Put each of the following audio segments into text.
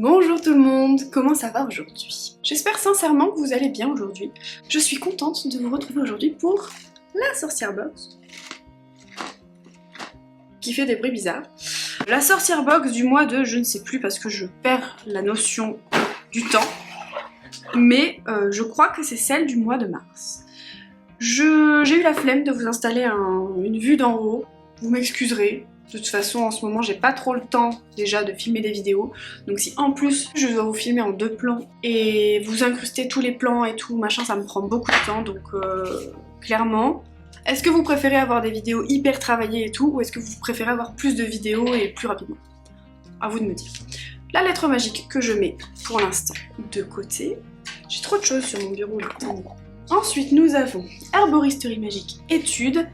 Bonjour tout le monde, comment ça va aujourd'hui? J'espère sincèrement que vous allez bien aujourd'hui. Je suis contente de vous retrouver aujourd'hui pour la sorcière box qui fait des bruits bizarres. La sorcière box du mois de je ne sais plus parce que je perds la notion du temps, mais je crois que c'est celle du mois de mars. J'ai eu la flemme de vous installer une vue d'en haut, vous m'excuserez. De toute façon, en ce moment, j'ai pas trop le temps déjà de filmer des vidéos. Donc si en plus, je dois vous filmer en 2 plans et vous incruster tous les plans et tout, machin, ça me prend beaucoup de temps. Donc clairement, est-ce que vous préférez avoir des vidéos hyper travaillées et tout, ou est-ce que vous préférez avoir plus de vidéos et plus rapidement? À vous de me dire. La lettre magique que je mets pour l'instant de côté. J'ai trop de choses sur mon bureau là. Ensuite, nous avons Herboristerie magique, études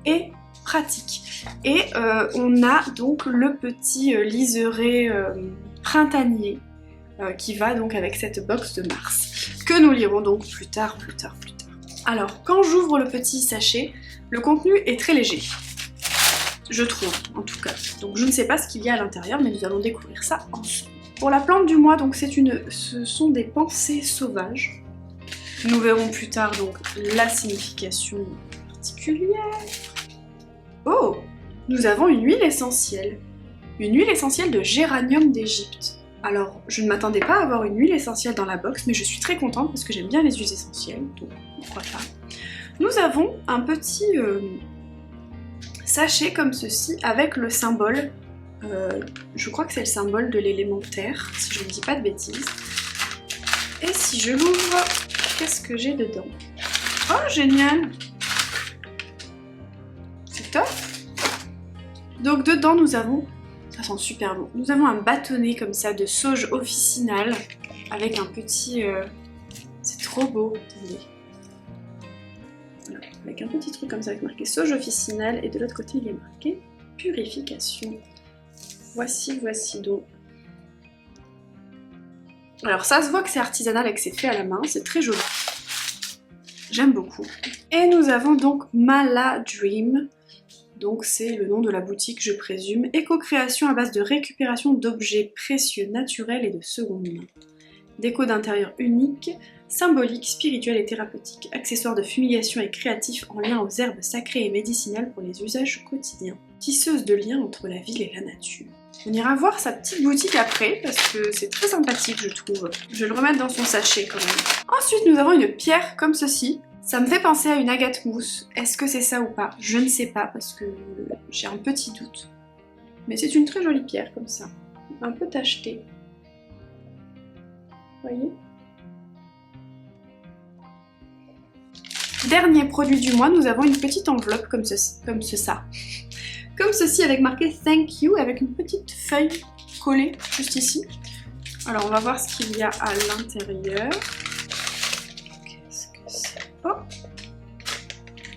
et pratique. Et on a donc le petit liseré printanier qui va donc avec cette box de mars, que nous lirons donc plus tard. Alors, quand j'ouvre le petit sachet, le contenu est très léger. Je trouve, en tout cas. Donc je ne sais pas ce qu'il y a à l'intérieur, mais nous allons découvrir ça ensemble. Pour la plante du mois, donc ce sont des pensées sauvages. Nous verrons plus tard donc la signification particulière. Oh! Nous avons une huile essentielle. Une huile essentielle de géranium d'Égypte. Alors, je ne m'attendais pas à avoir une huile essentielle dans la box, mais je suis très contente parce que j'aime bien les huiles essentielles, donc pourquoi pas. Nous avons un petit sachet comme ceci avec le symbole, je crois que c'est le symbole de l'élément terre, si je ne dis pas de bêtises. Et si je l'ouvre, qu'est-ce que j'ai dedans? Oh, génial! C'est top! Donc dedans nous avons, ça sent super bon, nous avons un bâtonnet comme ça de sauge officinale avec un petit, c'est trop beau, attendez. Voilà, avec un petit truc comme ça avec marqué sauge officinale et de l'autre côté il est marqué purification. Voici donc. Alors ça se voit que c'est artisanal et que c'est fait à la main, c'est très joli. J'aime beaucoup. Et nous avons donc Mala Dream. Donc c'est le nom de la boutique, je présume. Éco-création à base de récupération d'objets précieux, naturels et de seconde main. Déco d'intérieur unique, symbolique, spirituel et thérapeutique. Accessoires de fumigation et créatifs en lien aux herbes sacrées et médicinales pour les usages quotidiens. Tisseuse de liens entre la ville et la nature. On ira voir sa petite boutique après parce que c'est très sympathique je trouve. Je vais le remettre dans son sachet quand même. Ensuite nous avons une pierre comme ceci. Ça me fait penser à une agate mousse. Est-ce que c'est ça ou pas? Je ne sais pas parce que j'ai un petit doute. Mais c'est une très jolie pierre comme ça. Un peu tachetée. Vous voyez? Dernier produit du mois, nous avons une petite enveloppe comme ceci. Comme ceci avec marqué Thank You avec une petite feuille collée juste ici. Alors on va voir ce qu'il y a à l'intérieur. Oh.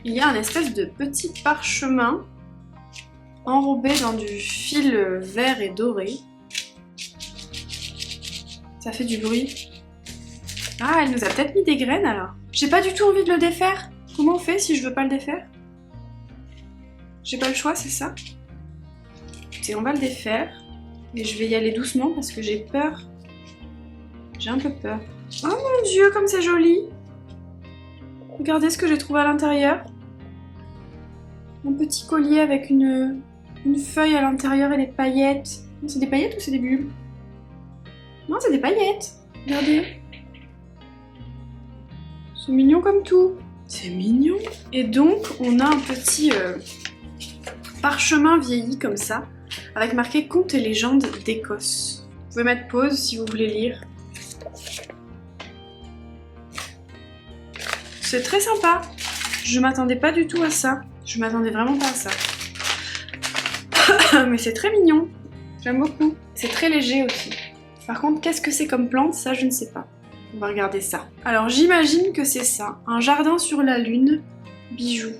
Il y a un espèce de petit parchemin enrobé dans du fil vert et doré. Ça fait du bruit. Ah, elle nous a peut-être mis des graines alors. J'ai pas du tout envie de le défaire. Comment on fait si je veux pas le défaire? J'ai pas le choix, c'est ça? Écoutez, on va le défaire. Et je vais y aller doucement parce que j'ai peur. J'ai un peu peur. Oh mon dieu, comme c'est joli! Regardez ce que j'ai trouvé à l'intérieur. Un petit collier avec une feuille à l'intérieur et des paillettes. C'est des paillettes ou c'est des bulbes? Non, c'est des paillettes. Regardez. C'est mignon comme tout. C'est mignon. Et donc, on a un petit parchemin vieilli comme ça, avec marqué Contes et légendes d'Écosse. Vous pouvez mettre pause si vous voulez lire. C'est très sympa. Je m'attendais pas du tout à ça. Je m'attendais vraiment pas à ça. Mais c'est très mignon. J'aime beaucoup. C'est très léger aussi. Par contre, qu'est-ce que c'est comme plante? Ça, je ne sais pas. On va regarder ça. Alors, j'imagine que c'est ça. Un jardin sur la lune. Bijoux.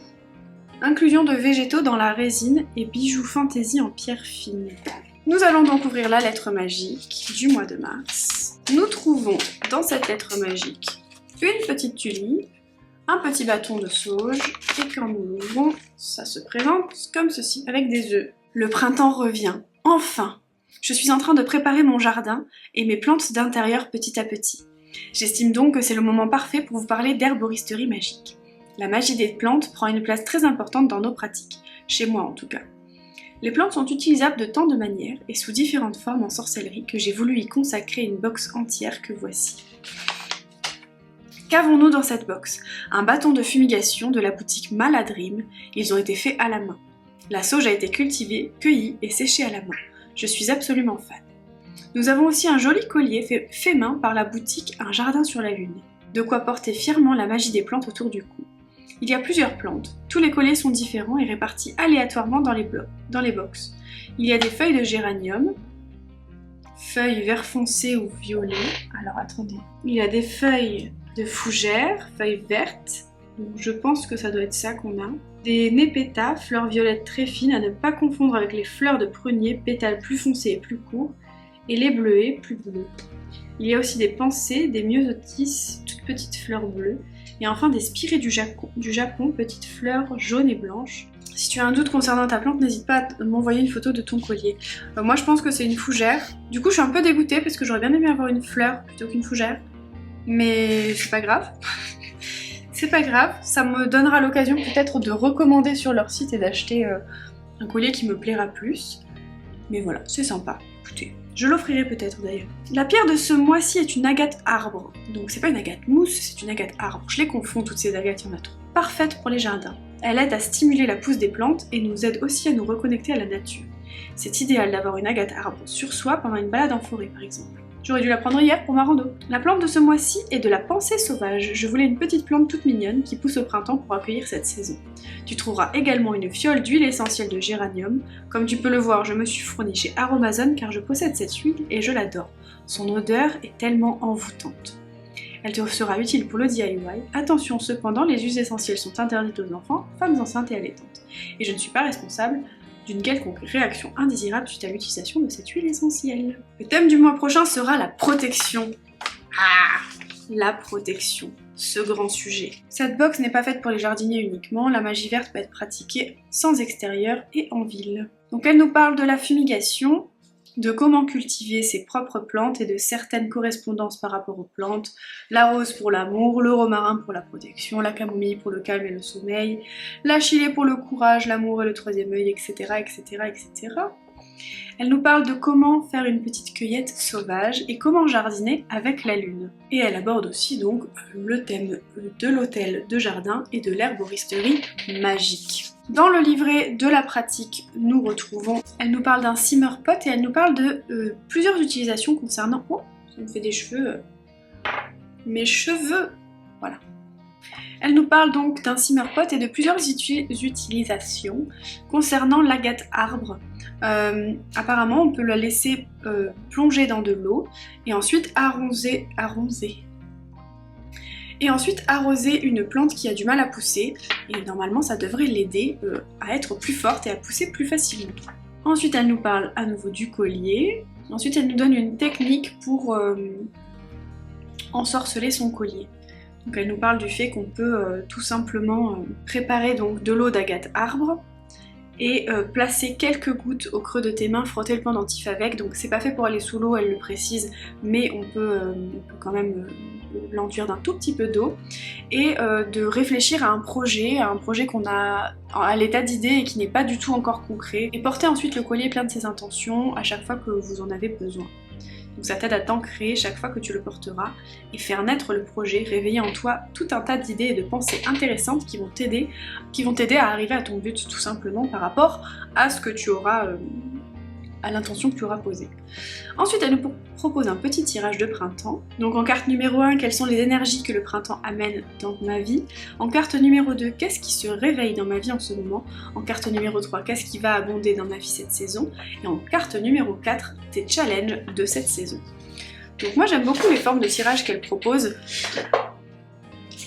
Inclusion de végétaux dans la résine et bijoux fantaisie en pierre fine. Nous allons donc ouvrir la lettre magique du mois de mars. Nous trouvons dans cette lettre magique une petite tulipe, un petit bâton de sauge, et quand nous l'ouvrons, ça se présente comme ceci, avec des œufs. Le printemps revient, enfin! Je suis en train de préparer mon jardin et mes plantes d'intérieur petit à petit. J'estime donc que c'est le moment parfait pour vous parler d'herboristerie magique. La magie des plantes prend une place très importante dans nos pratiques, chez moi en tout cas. Les plantes sont utilisables de tant de manières et sous différentes formes en sorcellerie que j'ai voulu y consacrer une box entière que voici. Qu'avons-nous dans cette box? Un bâton de fumigation de la boutique Maladream, ils ont été faits à la main. La sauge a été cultivée, cueillie et séchée à la main. Je suis absolument fan. Nous avons aussi un joli collier fait main par la boutique Un Jardin sur la Lune. De quoi porter fièrement la magie des plantes autour du cou. Il y a plusieurs plantes. Tous les colliers sont différents et répartis aléatoirement dans les box. Il y a des feuilles de géranium, feuilles vert foncé ou violet. Alors attendez. Il y a des feuilles de fougère, feuilles vertes. Donc je pense que ça doit être ça qu'on a. Des népétas, fleurs violettes très fines à ne pas confondre avec les fleurs de prunier, pétales plus foncés et plus courts. Et les bleuets plus bleus. Il y a aussi des pensées, des myosotis, toutes petites fleurs bleues. Et enfin des spirées du Japon, petites fleurs jaunes et blanches. Si tu as un doute concernant ta plante, n'hésite pas à m'envoyer une photo de ton collier. Moi je pense que c'est une fougère. Du coup je suis un peu dégoûtée parce que j'aurais bien aimé avoir une fleur plutôt qu'une fougère. Mais c'est pas grave. C'est pas grave, ça me donnera l'occasion peut-être de recommander sur leur site et d'acheter un collier qui me plaira plus. Mais voilà, c'est sympa. Écoutez, je l'offrirai peut-être d'ailleurs. La pierre de ce mois-ci est une agate arbre. Donc c'est pas une agate mousse, c'est une agate arbre. Je les confonds toutes ces agates, il y en a trop. Parfaite pour les jardins. Elle aide à stimuler la pousse des plantes et nous aide aussi à nous reconnecter à la nature. C'est idéal d'avoir une agate arbre sur soi pendant une balade en forêt par exemple. J'aurais dû la prendre hier pour ma rando. La plante de ce mois-ci est de la pensée sauvage. Je voulais une petite plante toute mignonne qui pousse au printemps pour accueillir cette saison. Tu trouveras également une fiole d'huile essentielle de géranium. Comme tu peux le voir, je me suis fournie chez Aromazone car je possède cette huile et je l'adore. Son odeur est tellement envoûtante. Elle te sera utile pour le DIY. Attention cependant, les huiles essentielles sont interdites aux enfants, femmes enceintes et allaitantes. Et je ne suis pas responsable d'une quelconque réaction indésirable suite à l'utilisation de cette huile essentielle. Le thème du mois prochain sera la protection. Ah, la protection, ce grand sujet. Cette box n'est pas faite pour les jardiniers uniquement, la magie verte peut être pratiquée sans extérieur et en ville. Donc elle nous parle de la fumigation, de comment cultiver ses propres plantes et de certaines correspondances par rapport aux plantes, la rose pour l'amour, le romarin pour la protection, la camomille pour le calme et le sommeil, la chilée pour le courage, l'amour et le troisième œil, etc., etc., etc. Elle nous parle de comment faire une petite cueillette sauvage et comment jardiner avec la lune. Et elle aborde aussi donc le thème de l'hôtel de jardin et de l'herboristerie magique. Dans le livret de la pratique, nous retrouvons, elle nous parle d'un simmer pot et elle nous parle de plusieurs utilisations concernant... Oh, ça me fait des cheveux... mes cheveux... Voilà. Elle nous parle donc d'un simmer pot et de plusieurs utilisations concernant l'agate arbre. Apparemment, on peut la laisser plonger dans de l'eau et ensuite arroser une plante qui a du mal à pousser et normalement ça devrait l'aider à être plus forte et à pousser plus facilement. Ensuite elle nous parle à nouveau du collier, ensuite elle nous donne une technique pour ensorceler son collier. Donc elle nous parle du fait qu'on peut tout simplement préparer donc de l'eau d'agate arbre et placer quelques gouttes au creux de tes mains, frotter le pendentif avec, donc c'est pas fait pour aller sous l'eau, elle le précise, mais on peut quand même l'enduire d'un tout petit peu d'eau, et de réfléchir à un projet qu'on a à l'état d'idée et qui n'est pas du tout encore concret, et porter ensuite le collier plein de ses intentions à chaque fois que vous en avez besoin. Donc ça t'aide à t'ancrer chaque fois que tu le porteras et faire naître le projet, réveiller en toi tout un tas d'idées et de pensées intéressantes qui vont t'aider à arriver à ton but tout simplement par rapport à ce que tu auras, à l'intention que tu auras posée. Ensuite elle nous propose un petit tirage de printemps. Donc en carte numéro 1, quelles sont les énergies que le printemps amène dans ma vie. En carte numéro 2, qu'est-ce qui se réveille dans ma vie en ce moment. En carte numéro 3, qu'est-ce qui va abonder dans ma vie cette saison. Et en carte numéro 4, tes challenges de cette saison. Donc moi j'aime beaucoup les formes de tirage qu'elle propose.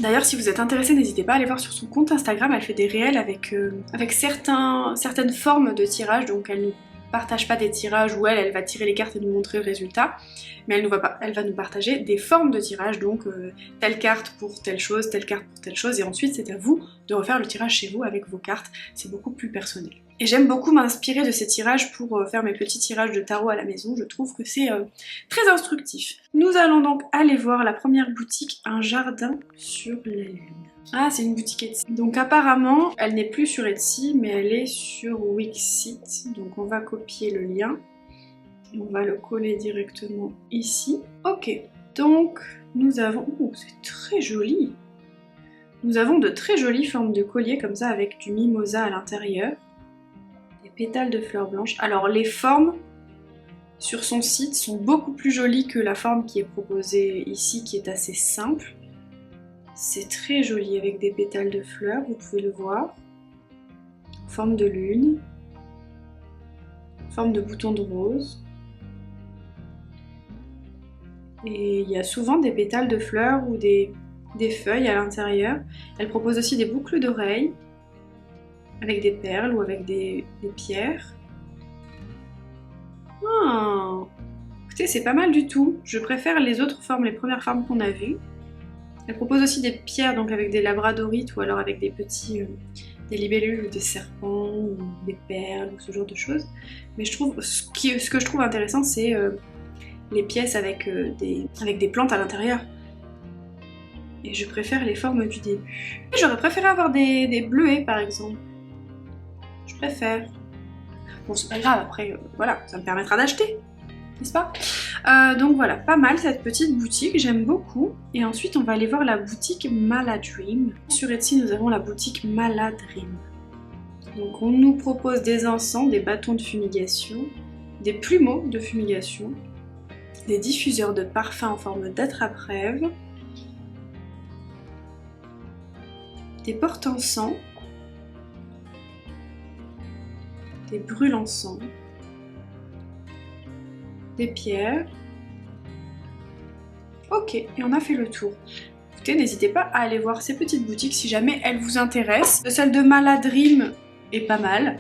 D'ailleurs si vous êtes intéressé, n'hésitez pas à aller voir sur son compte Instagram, elle fait des réels avec certaines formes de tirage, donc elle nous partage pas des tirages où elle va tirer les cartes et nous montrer le résultat, mais elle va nous partager des formes de tirage, donc telle carte pour telle chose, telle carte pour telle chose, et ensuite c'est à vous de refaire le tirage chez vous avec vos cartes, c'est beaucoup plus personnel. Et j'aime beaucoup m'inspirer de ces tirages pour faire mes petits tirages de tarot à la maison. Je trouve que c'est très instructif. Nous allons donc aller voir la première boutique, un jardin sur la lune. Ah, c'est une boutique Etsy. Donc apparemment, elle n'est plus sur Etsy, mais elle est sur Wixit. Donc on va copier le lien. Et on va le coller directement ici. Ok, donc nous avons... Oh, c'est très joli. Nous avons de très jolies formes de colliers comme ça avec du mimosa à l'intérieur. Pétales de fleurs blanches. Alors les formes sur son site sont beaucoup plus jolies que la forme qui est proposée ici qui est assez simple. C'est très joli avec des pétales de fleurs, vous pouvez le voir. Forme de lune. Forme de bouton de rose. Et il y a souvent des pétales de fleurs ou des feuilles à l'intérieur. Elle propose aussi des boucles d'oreilles. Avec des perles ou avec des pierres. Oh. Écoutez, c'est pas mal du tout. Je préfère les autres formes, les premières formes qu'on a vues. Elle propose aussi des pierres, donc avec des labradorites ou alors avec des petits... des libellules ou des serpents ou des perles ou ce genre de choses. Mais je trouve, ce que je trouve intéressant, c'est les pièces avec des plantes à l'intérieur. Et je préfère les formes du début. J'aurais préféré avoir des bleuets par exemple. Je préfère. Bon, c'est pas grave, après, voilà, ça me permettra d'acheter, n'est-ce pas? Donc voilà, pas mal cette petite boutique, j'aime beaucoup. Et ensuite, on va aller voir la boutique Maladream. Sur Etsy, nous avons la boutique Maladream. Donc on nous propose des encens, des bâtons de fumigation, des plumeaux de fumigation, des diffuseurs de parfum en forme d'attrape-rêve, des porte-encens, des brûle-encens, des pierres. Ok, et on a fait le tour. Écoutez, n'hésitez pas à aller voir ces petites boutiques si jamais elles vous intéressent. Celle de Maladream est pas mal,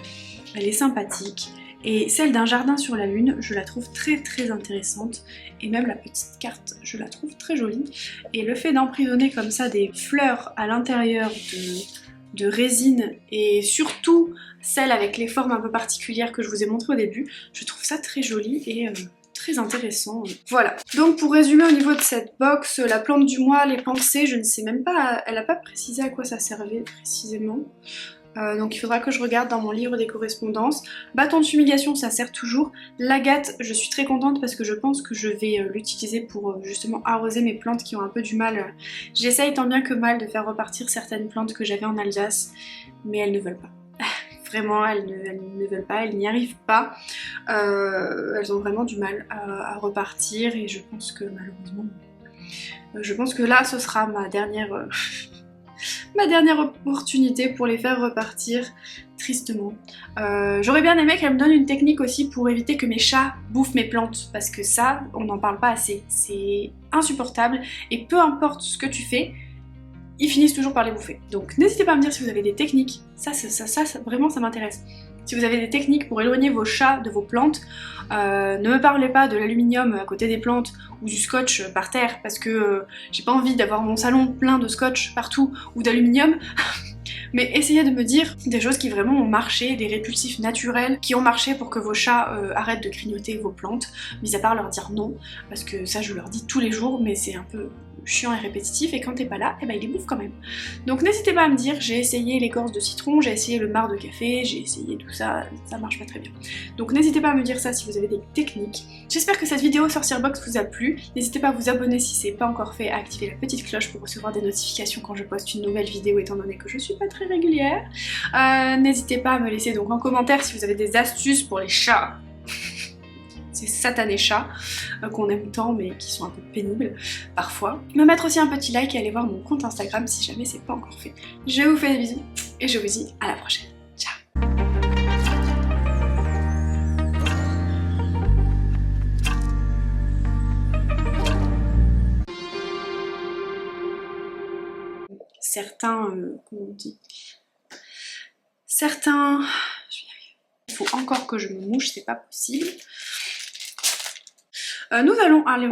elle est sympathique. Et celle d'un jardin sur la lune, je la trouve très intéressante. Et même la petite carte, je la trouve très jolie. Et le fait d'emprisonner comme ça des fleurs à l'intérieur de résine, et surtout celle avec les formes un peu particulières que je vous ai montré au début, je trouve ça très joli et très intéressant. Voilà, donc pour résumer au niveau de cette box, la plante du mois, les pensées, je ne sais même pas, elle n'a pas précisé à quoi ça servait précisément. Donc il faudra que je regarde dans mon livre des correspondances. Bâton de fumigation, ça sert toujours. L'agate, je suis très contente parce que je pense que je vais l'utiliser pour justement arroser mes plantes qui ont un peu du mal. J'essaye tant bien que mal de faire repartir certaines plantes que j'avais en Alsace, mais elles ne veulent pas. Vraiment, elles ne veulent pas, elles n'y arrivent pas. Elles ont vraiment du mal à repartir et je pense que malheureusement... je pense que là, ce sera ma dernière opportunité pour les faire repartir, tristement. J'aurais bien aimé qu'elle me donne une technique aussi pour éviter que mes chats bouffent mes plantes, parce que ça, on n'en parle pas assez. C'est insupportable, et peu importe ce que tu fais, ils finissent toujours par les bouffer. Donc n'hésitez pas à me dire si vous avez des techniques, ça vraiment ça m'intéresse. Si vous avez des techniques pour éloigner vos chats de vos plantes, ne me parlez pas de l'aluminium à côté des plantes ou du scotch par terre parce que j'ai pas envie d'avoir mon salon plein de scotch partout ou d'aluminium. Mais essayez de me dire des choses qui vraiment ont marché, des répulsifs naturels qui ont marché pour que vos chats arrêtent de grignoter vos plantes, mis à part leur dire non, parce que ça je leur dis tous les jours, mais c'est un peu chiant et répétitif, et quand t'es pas là, eh ben, ils les bouffent quand même. Donc n'hésitez pas à me dire, j'ai essayé l'écorce de citron, j'ai essayé le marc de café, j'ai essayé tout ça, ça marche pas très bien. Donc n'hésitez pas à me dire ça si vous avez des techniques. J'espère que cette vidéo Sorcière Box vous a plu, n'hésitez pas à vous abonner si c'est pas encore fait, à activer la petite cloche pour recevoir des notifications quand je poste une nouvelle vidéo, étant donné que je suis pas très régulière. N'hésitez pas à me laisser donc en commentaire si vous avez des astuces pour les chats. Ces satanés chats qu'on aime tant mais qui sont un peu pénibles parfois. Me mettre aussi un petit like et aller voir mon compte Instagram si jamais c'est pas encore fait. Je vous fais des bisous et je vous dis à la prochaine. Ciao. Certains, comment on dit, certains, je vais y arriver. Il faut encore que je me mouche, c'est pas possible. Nous allons aller...